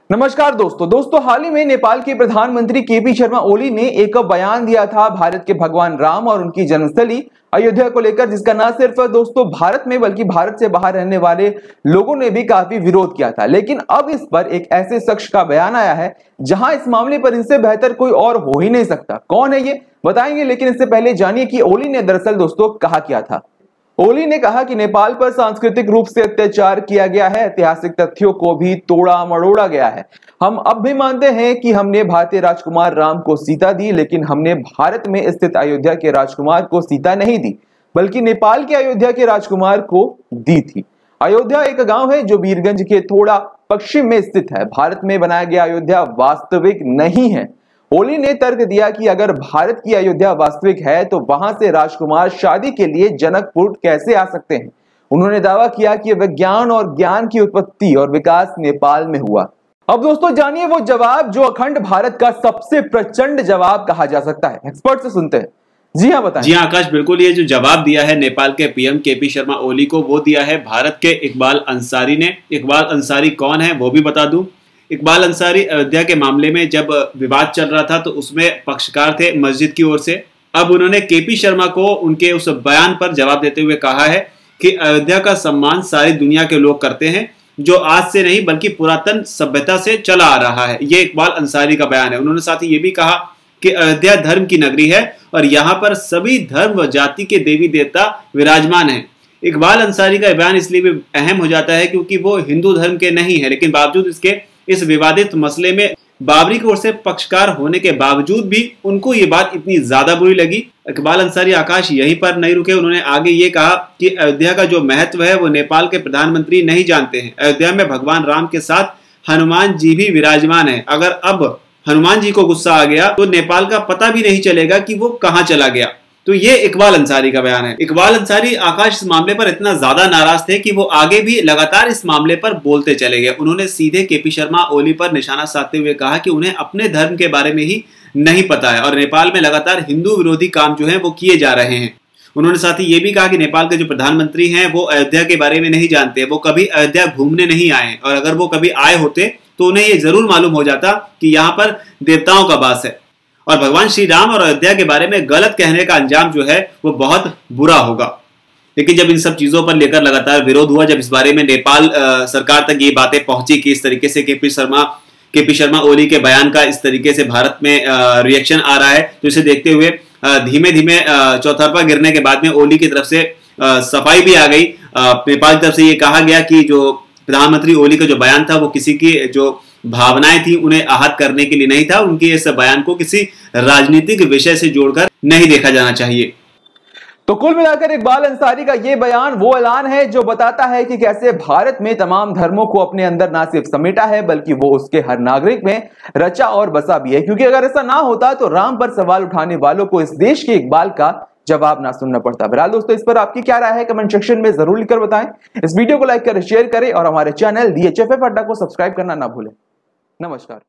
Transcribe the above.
नमस्कार दोस्तों हाल ही में नेपाल के प्रधानमंत्री केपी शर्मा ओली ने एक बयान दिया था भारत के भगवान राम और उनकी जन्मस्थली अयोध्या को लेकर, जिसका न सिर्फ दोस्तों भारत में बल्कि भारत से बाहर रहने वाले लोगों ने भी काफी विरोध किया था। लेकिन अब इस पर एक ऐसे शख्स का बयान आया है जहां इस मामले पर इनसे बेहतर कोई और हो ही नहीं सकता। कौन है ये बताएंगे, लेकिन इससे पहले जानिए कि ओली ने दरअसल दोस्तों कहा क्या था। ओली ने कहा कि नेपाल पर सांस्कृतिक रूप से अत्याचार किया गया है, ऐतिहासिक तथ्यों को भी तोड़ा मरोड़ा गया है। हम अब भी मानते हैं कि हमने भारतीय राजकुमार राम को सीता दी, लेकिन हमने भारत में स्थित अयोध्या के राजकुमार को सीता नहीं दी, बल्कि नेपाल के अयोध्या के राजकुमार को दी थी। अयोध्या एक गांव है जो वीरगंज के थोड़ा पश्चिम में स्थित है। भारत में बनाया गया अयोध्या वास्तविक नहीं है। ओली ने तर्क दिया कि अगर भारत की अयोध्या वास्तविक है तो वहां से राजकुमार शादी के लिए जनकपुर कैसे आ सकते हैं। उन्होंने दावा किया कि विज्ञान और ज्ञान की उत्पत्ति और विकास नेपाल में हुआ। अब दोस्तों जानिए वो जवाब जो अखंड भारत का सबसे प्रचंड जवाब कहा जा सकता है। एक्सपर्ट से सुनते हैं। जी हाँ बताएं। जी हाँ आकाश, बिल्कुल ये जो जवाब दिया है नेपाल के पीएम केपी शर्मा ओली को, वो दिया है भारत के इकबाल अंसारी ने। इकबाल अंसारी कौन है वो भी बता दूं। इकबाल अंसारी अयोध्या के मामले में जब विवाद चल रहा था तो उसमें पक्षकार थे मस्जिद की ओर से। अब उन्होंने केपी शर्मा को उनके उस बयान पर जवाब देते हुए कहा है कि अयोध्या का सम्मान सारी दुनिया के लोग करते हैं, जो आज से नहीं बल्कि पुरातन सभ्यता से चला आ रहा है। ये इकबाल अंसारी का बयान है। उन्होंने साथ ही ये भी कहा कि अयोध्या धर्म की नगरी है और यहाँ पर सभी धर्म व जाति के देवी देवता विराजमान हैं। इकबाल अंसारी का बयान इसलिए भी अहम हो जाता है क्योंकि वो हिंदू धर्म के नहीं है, लेकिन बावजूद इसके इस विवादित मसले में बाबरी की ओर से पक्षकार होने के बावजूद भी उनको ये बात इतनी ज्यादा बुरी लगी। इकबाल अंसारी आकाश यहीं पर नहीं रुके। उन्होंने आगे ये कहा कि अयोध्या का जो महत्व है वो नेपाल के प्रधानमंत्री नहीं जानते हैं। अयोध्या में भगवान राम के साथ हनुमान जी भी विराजमान है। अगर अब हनुमान जी को गुस्सा आ गया तो नेपाल का पता भी नहीं चलेगा कि वो कहां चला गया। तो ये इकबाल अंसारी का बयान है। इकबाल अंसारी आकाश इस मामले पर इतना ज्यादा नाराज थे कि वो आगे भी लगातार इस मामले पर बोलते चले गए। उन्होंने सीधे केपी शर्मा ओली पर निशाना साधते हुए कहा कि उन्हें अपने धर्म के बारे में ही नहीं पता है और नेपाल में लगातार हिंदू विरोधी काम जो है वो किए जा रहे हैं। उन्होंने साथ ही ये भी कहा कि नेपाल के जो प्रधानमंत्री हैं वो अयोध्या के बारे में नहीं जानते, वो कभी अयोध्या घूमने नहीं आए, और अगर वो कभी आए होते तो उन्हें ये जरूर मालूम हो जाता कि यहाँ पर देवताओं का वास है और भगवान श्री राम और अयोध्या के बारे में गलत कहने का अंजाम जो है वो बहुत बुरा होगा। लेकिन जब इन सब चीजों पर लेकर लगातार विरोध हुआ, जब इस बारे में नेपाल सरकार तक ये बातें पहुंची कि इस तरीके से केपी शर्मा ओली के बयान का इस तरीके से भारत में रिएक्शन आ रहा है, तो इसे देखते हुए धीमे धीमे चौतरफा गिरने के बाद में ओली की तरफ से सफाई भी आ गई। नेपाल की तरफ से ये कहा गया कि जो प्रधानमंत्री ओली का जो बयान था वो किसी की जो भावनाएं थी उन्हें आहत करने के लिए नहीं था। उनके इस बयान को किसी राजनीतिक विषय से जोड़कर नहीं देखा जाना चाहिए। तो कुल मिलाकर इकबाल अंसारी का ये बयान वो ऐलान है जो बताता है कि कैसे भारत में तमाम धर्मों को अपने अंदर ना सिर्फ समेटा है बल्कि वो उसके हर नागरिक में रचा और बसा भी है। क्योंकि अगर ऐसा ना होता तो राम पर सवाल उठाने वालों को इस देश के इकबाल का जवाब ना सुनना पड़ता। बहरहाल दोस्तों, इस पर आपकी क्या राय है कमेंट सेक्शन में जरूर लिखकर बताएं। इस वीडियो को लाइक करें, शेयर करें और हमारे चैनल DHFF अड्डा को सब्सक्राइब करना ना भूलें। नमस्कार।